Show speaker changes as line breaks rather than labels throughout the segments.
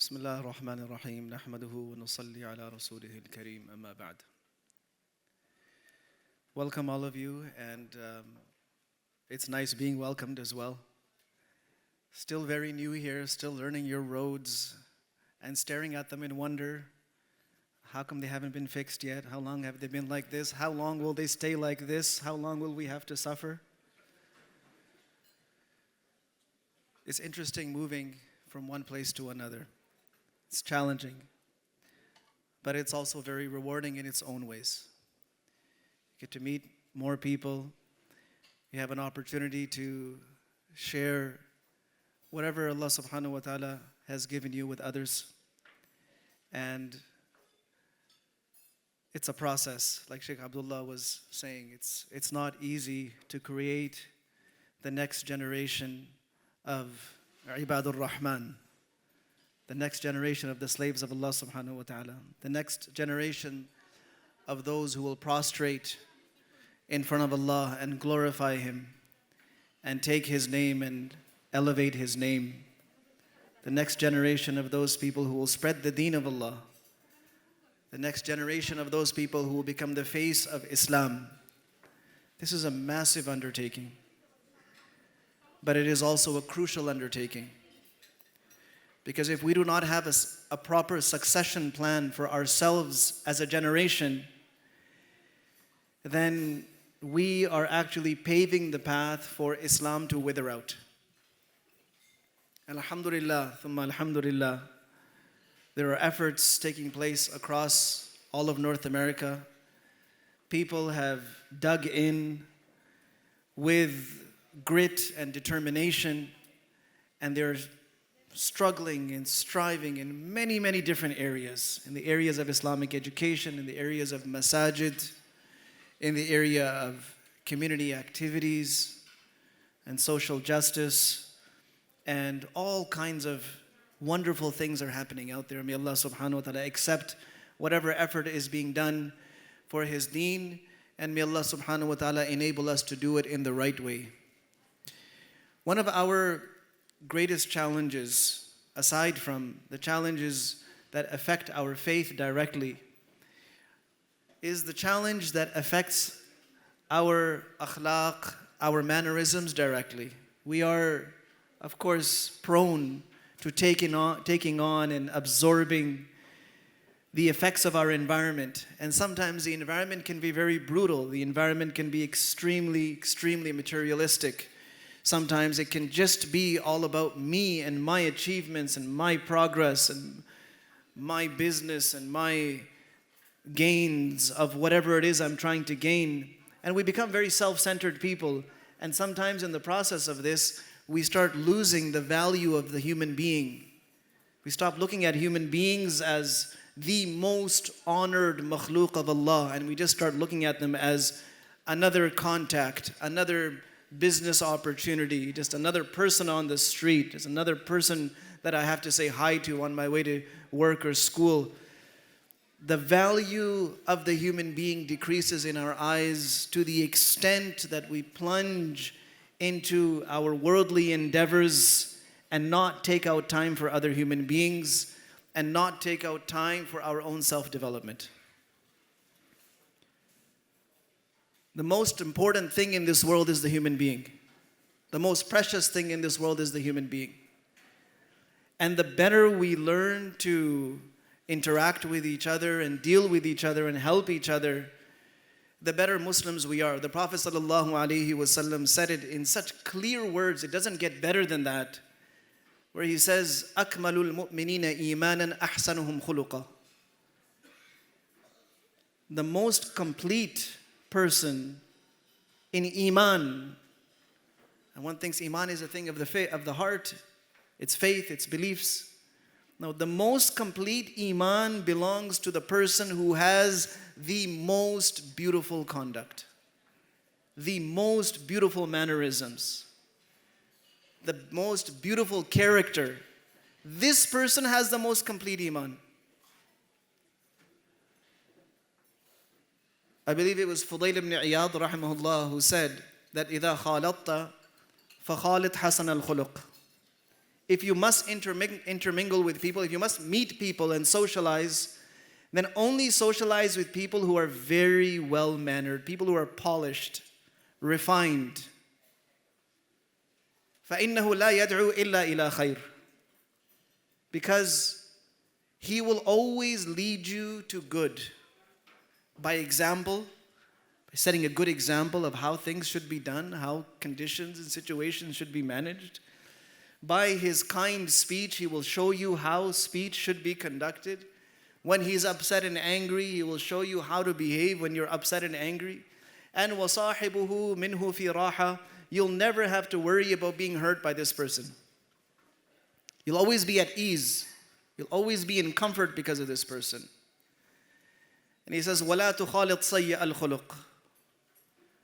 بسم الله الرحمن الرحيم نحمده ونصلي على رسوله الكريم أما بعد. Welcome all of you, and it's nice being welcomed as well. Still very new here, still learning your roads and staring at them in wonder. How come they haven't been fixed yet? How long have they been like this? How long will they stay like this? How long will we have to suffer? It's interesting moving from one place to another. It's challenging, but it's also very rewarding in its own ways. You get to meet more people. You have an opportunity to share whatever Allah subhanahu wa ta'ala has given you with others. And it's a process. Like Sheikh Abdullah was saying, it's not easy to create the next generation of Ibadur Rahman, the next generation of the slaves of Allah subhanahu wa ta'ala, the next generation of those who will prostrate in front of Allah and glorify Him and take His name and elevate His name, the next generation of those people who will spread the deen of Allah, the next generation of those people who will become the face of Islam. This is a massive undertaking, but it is also a crucial undertaking. Because if we do not have a proper succession plan for ourselves as a generation, then we are actually paving the path for Islam to wither out. Alhamdulillah, thumma alhamdulillah, there are efforts taking place across all of North America. People have dug in with grit and determination, and they're struggling and striving in many, many different areas. In the areas of Islamic education, in the areas of masajid, in the area of community activities and social justice, and all kinds of wonderful things are happening out there. May Allah subhanahu wa ta'ala accept whatever effort is being done for His deen, and may Allah subhanahu wa ta'ala enable us to do it in the right way. One of our greatest challenges, aside from the challenges that affect our faith directly, is the challenge that affects our akhlaq, our mannerisms directly. We are, of course, prone to taking on and absorbing the effects of our environment. And sometimes the environment can be very brutal. The environment can be extremely, extremely materialistic. Sometimes it can just be all about me and my achievements and my progress and my business and my gains of whatever it is I'm trying to gain. And we become very self-centered people. And sometimes in the process of this, we start losing the value of the human being. We stop looking at human beings as the most honored makhluk of Allah, and we just start looking at them as another contact, another business opportunity, just another person on the street, just another person that I have to say hi to on my way to work or school. The value of the human being decreases in our eyes to the extent that we plunge into our worldly endeavors and not take out time for other human beings and not take out time for our own self-development. The most important thing in this world is the human being. The most precious thing in this world is the human being. And the better we learn to interact with each other and deal with each other and help each other, the better Muslims we are. The Prophet ﷺ said it in such clear words, it doesn't get better than that, where he says, أَكْمَلُ الْمُؤْمِنِينَ إِيمَانًا أَحْسَنُهُمْ خُلُقًا. The most complete person in iman, and one thinks iman is a thing of the heart, it's faith, it's beliefs. No, the most complete iman belongs to the person who has the most beautiful conduct, the most beautiful mannerisms, the most beautiful character. This person has the most complete iman. I believe it was Fudayl ibn Iyad rahimahullah who said that إِذَا خَالَطْتَ فَخَالِطْ حَسَنَ الْخُلُقِ. if you must intermingle with people, if you must meet people and socialize, then only socialize with people who are very well-mannered, people who are polished, refined. فَإِنَّهُ لَا يَدْعُو إِلَّا إِلَى خَيْرٍ. Because he will always lead you to good. By example, by setting a good example of how things should be done, how conditions and situations should be managed. By his kind speech, he will show you how speech should be conducted. When he's upset and angry, he will show you how to behave when you're upset and angry. And وَصَاحِبُهُ مِنْهُ فِي رَاحَةٍ. You'll never have to worry about being hurt by this person. You'll always be at ease. You'll always be in comfort because of this person. And he says, وَلَا تُخَالِطْ سَيِّئَ الْخُلُقِ.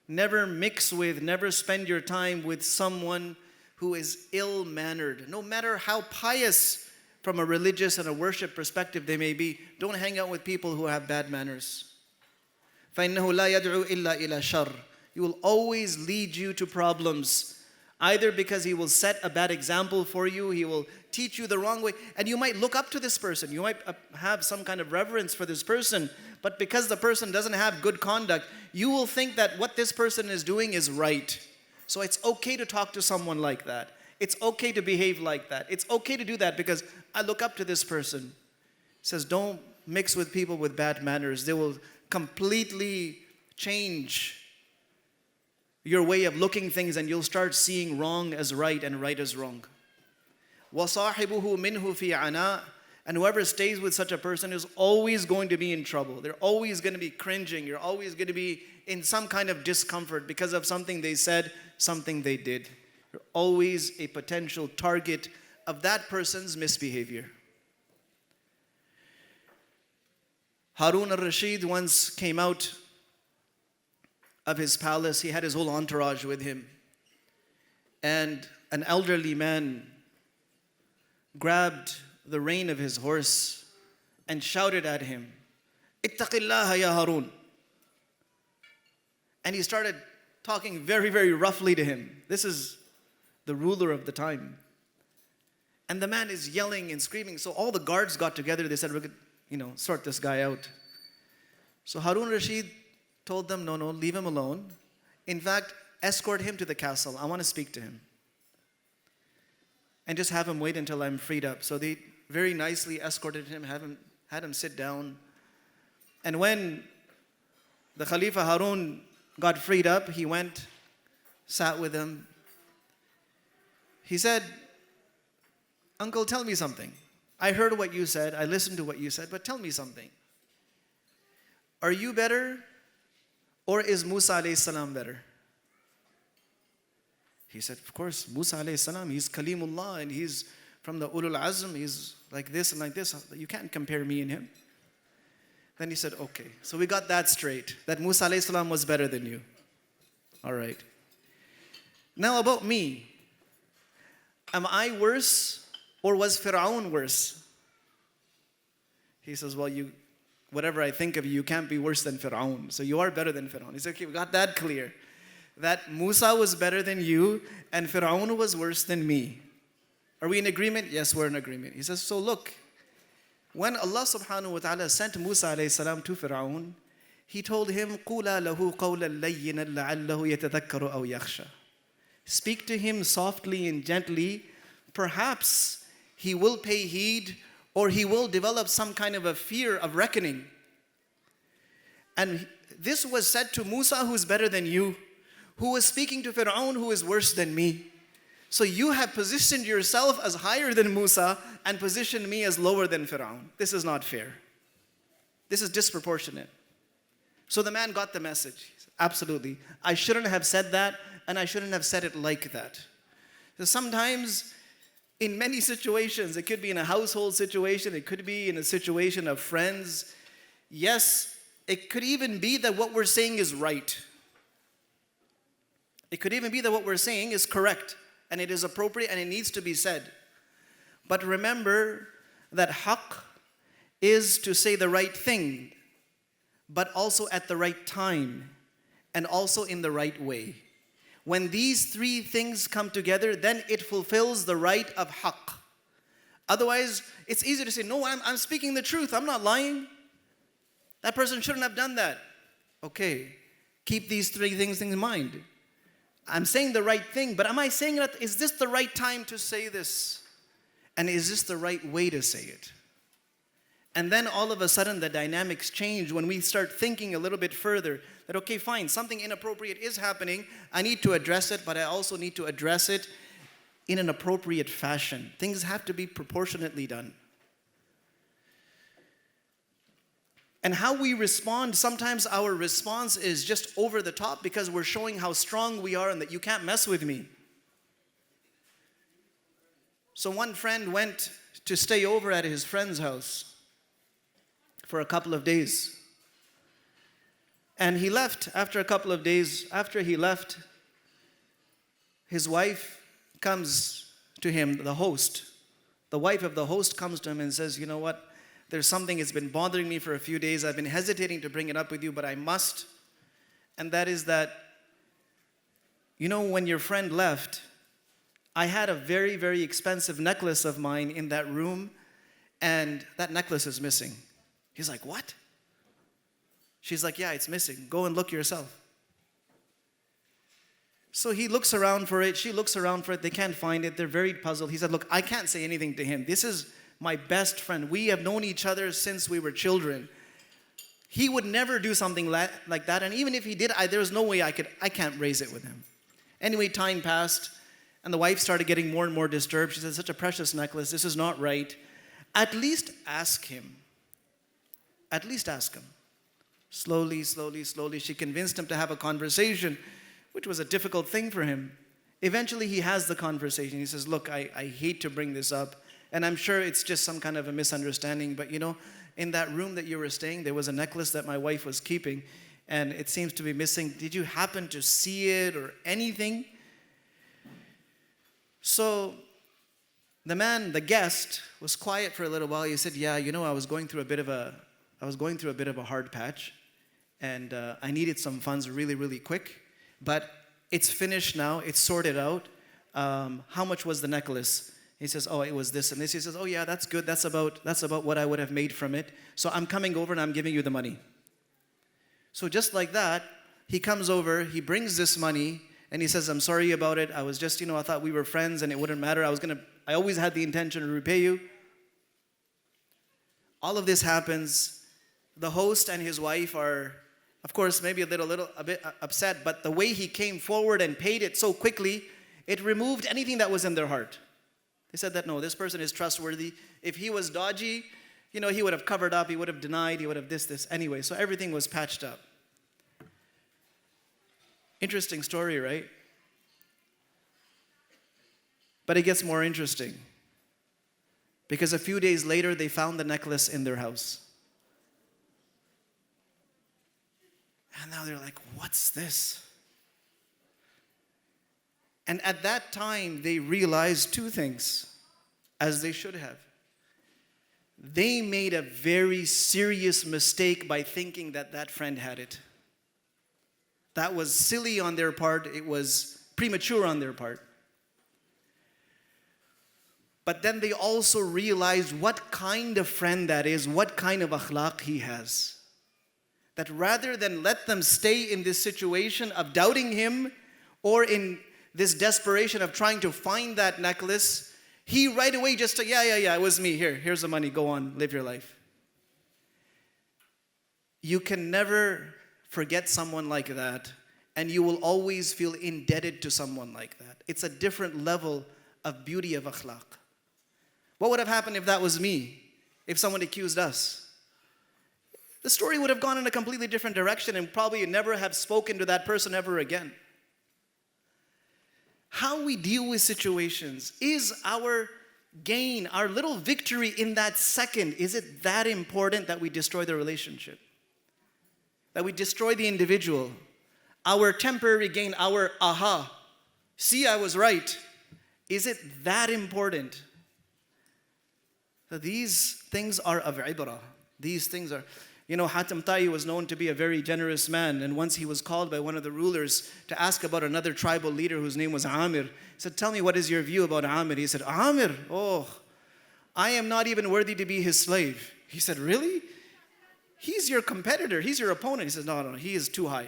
Never mix with, never spend your time with someone who is ill-mannered. No matter how pious from a religious and a worship perspective they may be, don't hang out with people who have bad manners. فَإِنَّهُ لَا يَدْعُو إِلَّا إِلَى شَرٍ. He will always lead you to problems. Either because he will set a bad example for you, he will teach you the wrong way, and you might look up to this person, you might have some kind of reverence for this person, but because the person doesn't have good conduct, you will think that what this person is doing is right. So it's okay to talk to someone like that. It's okay to behave like that. It's okay to do that because I look up to this person. He says, don't mix with people with bad manners. They will completely change your way of looking things, and you'll start seeing wrong as right and right as wrong. وَصَاحِبُهُ مِنْهُ فِي عَنَاءٍ. And whoever stays with such a person is always going to be in trouble. They're always going to be cringing. You're always going to be in some kind of discomfort because of something they said, something they did. You're always a potential target of that person's misbehavior. Harun al-Rashid once came out of his palace. He had his whole entourage with him. And an elderly man grabbed the rein of his horse and shouted at him, "Ittaqillaha ya Harun." And he started talking very, very roughly to him. This is the ruler of the time. And the man is yelling and screaming. So all the guards got together. They said, we're going to, sort this guy out. So Harun Rashid told them, no, leave him alone. In fact, escort him to the castle. I want to speak to him. And just have him wait until I'm freed up. So they very nicely escorted him, had him sit down. And when the Khalifa Harun got freed up, he went, sat with him. He said, "Uncle, tell me something. I heard what you said, I listened to what you said, but tell me something. Are you better, or is Musa alayhi salam better?" He said, "Of course, Musa alayhi salam, he's Kalimullah, and he's from the Ulul Azm, he's like this and like this. You can't compare me and him." Then he said, "Okay, so we got that straight, that Musa alayhi salam was better than you. All right. Now about me, am I worse, or was Fir'aun worse?" He says, "Well, whatever I think of you, you can't be worse than Fir'aun. So you are better than Fir'aun." He said, "Okay, we got that clear. That Musa was better than you and Fir'aun was worse than me. Are we in agreement?" "Yes, we're in agreement." He says, "So look, when Allah subhanahu wa ta'ala sent Musa alayhi salam to Fir'aun, he told him, قُولَا لَهُ قَوْلًا لَيِّنًا لَعَلَّهُ يَتَذَكَّرُ أَوْ يَخْشَى." Speak to him softly and gently. Perhaps he will pay heed, or he will develop some kind of a fear of reckoning. And this was said to Musa, who is better than you, who was speaking to Fir'aun, who is worse than me. So you have positioned yourself as higher than Musa and positioned me as lower than Fir'aun. This is not fair. This is disproportionate. So the man got the message. He said, "Absolutely. I shouldn't have said that, and I shouldn't have said it like that." So sometimes, in many situations, it could be in a household situation, it could be in a situation of friends. Yes, it could even be that what we're saying is right. It could even be that what we're saying is correct, and it is appropriate, and it needs to be said. But remember that haqq is to say the right thing, but also at the right time, and also in the right way. When these three things come together, then it fulfills the right of haqq. Otherwise, it's easy to say, no, I'm speaking the truth. I'm not lying. That person shouldn't have done that. Okay, keep these three things in mind. I'm saying the right thing, but am I saying that, is this the right time to say this? And is this the right way to say it? And then all of a sudden the dynamics change when we start thinking a little bit further that, okay, fine, something inappropriate is happening. I need to address it, but I also need to address it in an appropriate fashion. Things have to be proportionately done. And how we respond, sometimes our response is just over the top because we're showing how strong we are and that you can't mess with me. So one friend went to stay over at his friend's house for a couple of days. And he left after a couple of days. After he left, his wife comes to him, the host. The wife of the host comes to him and says, you know what? There's something that's been bothering me for a few days. I've been hesitating to bring it up with you, but I must. And that is that, you know, when your friend left, I had a very, very expensive necklace of mine in that room, and that necklace is missing. He's like, what? She's like, yeah, it's missing. Go and look yourself. So he looks around for it. She looks around for it. They can't find it. They're very puzzled. He said, look, I can't say anything to him. This is my best friend. We have known each other since we were children. He would never do something like that. And even if he did, there's no way I can't raise it with him. Anyway, time passed, and the wife started getting more and more disturbed. She said, such a precious necklace. This is not right. At least ask him. At least ask him. Slowly, slowly, slowly, she convinced him to have a conversation, which was a difficult thing for him. Eventually, he has the conversation. He says, look, I hate to bring this up, and I'm sure it's just some kind of a misunderstanding, but you know, in that room that you were staying, there was a necklace that my wife was keeping, and it seems to be missing. Did you happen to see it or anything? So the man, the guest, was quiet for a little while. He said, yeah, you know, I was going through a bit of a hard patch, and I needed some funds really, really quick, but it's finished now. It's sorted out. How much was the necklace? He says, oh, it was this and this. He says, oh yeah, that's good. That's about what I would have made from it. So I'm coming over and I'm giving you the money. So just like that, he comes over, he brings this money, and he says, I'm sorry about it. I was just, I thought we were friends and it wouldn't matter. I always had the intention to repay you. All of this happens. The host and his wife are, of course, maybe a bit upset, but the way he came forward and paid it so quickly, it removed anything that was in their heart. They said that, no, this person is trustworthy. If he was dodgy, he would have covered up, he would have denied, he would have this. Anyway, so everything was patched up. Interesting story, right? But it gets more interesting. Because a few days later, they found the necklace in their house. And now they're like, what's this? And at that time, they realized two things, as they should have. They made a very serious mistake by thinking that that friend had it. That was silly on their part. It was premature on their part. But then they also realized what kind of friend that is, what kind of akhlaq he has. That rather than let them stay in this situation of doubting him or in this desperation of trying to find that necklace, he right away just said, yeah, it was me. Here's the money. Go on, live your life. You can never forget someone like that, and you will always feel indebted to someone like that. It's a different level of beauty of akhlaq. What would have happened if that was me? If someone accused us? The story would have gone in a completely different direction and probably never have spoken to that person ever again. How we deal with situations, is our gain, our little victory in that second, is it that important that we destroy the relationship? That we destroy the individual? Our temporary gain, our aha, see, I was right, is it that important? So these things are of ibrah. These things are, You know, Hatim Ta'i was known to be a very generous man, and once he was called by one of the rulers to ask about another tribal leader whose name was Amir. He said, tell me, what is your view about Amir? He said, Amir, oh, I am not even worthy to be his slave. He said, really? He's your competitor, he's your opponent. He says, no, he is too high.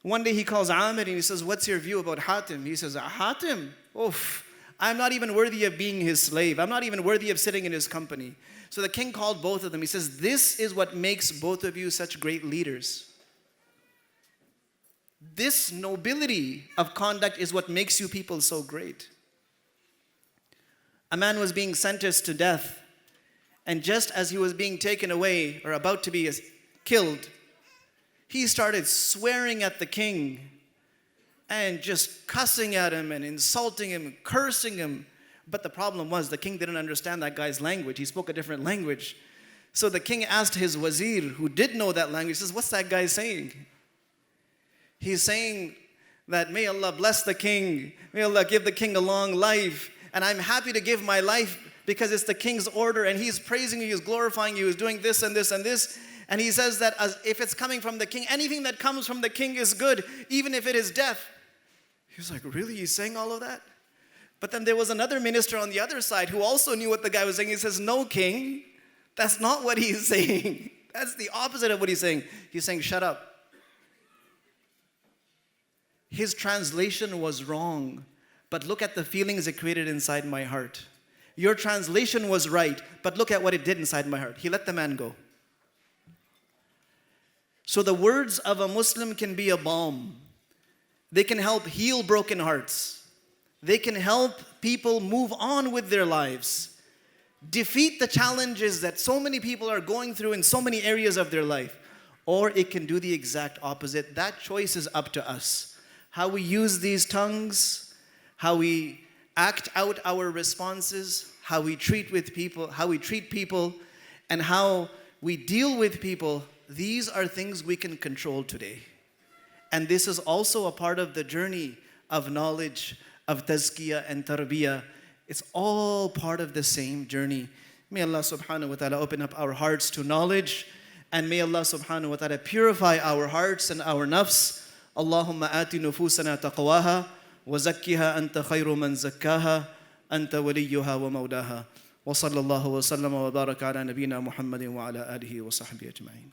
One day he calls Amir and he says, what's your view about Hatim? He says, Hatim, oof, I'm not even worthy of being his slave. I'm not even worthy of sitting in his company. So the king called both of them. He says, this is what makes both of you such great leaders. This nobility of conduct is what makes you people so great. A man was being sentenced to death, and just as he was being taken away or about to be killed, he started swearing at the king and just cussing at him and insulting him, cursing him. But the problem was the king didn't understand that guy's language. He spoke a different language. So the king asked his wazir, who did know that language, he says, what's that guy saying? He's saying that may Allah bless the king, may Allah give the king a long life, and I'm happy to give my life because it's the king's order, and he's praising you, he's glorifying you, he's doing this and this and this. And he says that if it's coming from the king, anything that comes from the king is good, even if it is death. He was like, really? He's saying all of that? But then there was another minister on the other side who also knew what the guy was saying. He says, no, king, that's not what he's saying. That's the opposite of what he's saying. He's saying, shut up. His translation was wrong, but look at the feelings it created inside my heart. Your translation was right, but look at what it did inside my heart. He let the man go. So the words of a Muslim can be a balm. They can help heal broken hearts. They can help people move on with their lives, defeat the challenges that so many people are going through in so many areas of their life. Or it can do the exact opposite. That choice is up to us. How we use these tongues, how we act out our responses, how we treat people, and how we deal with people. These are things we can control today. And this is also a part of the journey of knowledge, of tazkiyah and tarbiyah. It's all part of the same journey. May Allah subhanahu wa ta'ala open up our hearts to knowledge, and may Allah subhanahu wa ta'ala purify our hearts and our nafs. Allahumma ati nufusana taqwaha wa zakkiha anta khayru man zakkaha anta waliyuha wa mawlaha. Wa sallallahu wa sallama wa baraka ala nabiyyina Muhammadin wa ala alihi wa sahbihi ajma'in.